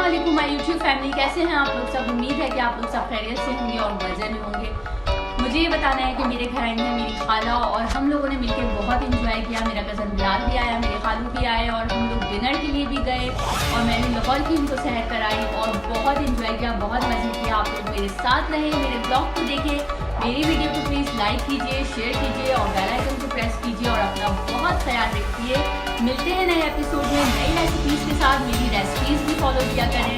अस्सलाम my YouTube family, कैसे हैं आप लोग सब। उम्मीद है कि आप लोग सब खैरियत से होंगे और मज़े में होंगे। मुझे ये बताना है कि मेरे घर आई हैं मेरी खाला और हम लोगों ने मिलकर बहुत इंजॉय किया। मेरा कज़न बिलाल भी आया, मेरे खालू भी आए और हम लोग डिनर के लिए भी गए और मैंने लाहौर की उनको सैर कराई और बहुत इंजॉय किया, बहुत मज़े किया। आप लोग मेरे साथ रहे, मेरे ब्लॉग को देखें, मेरी वीडियो को प्लीज़ लाइक कीजिए, शेयर कीजिए और बेल आइकन को प्रेस कीजिए और अपना बहुत ख्याल रखिए। मिलते हैं नए एपिसोड में नई रेसिपीज़ के साथ। मेरी रेसिपीज़ भी फॉलो किया करें।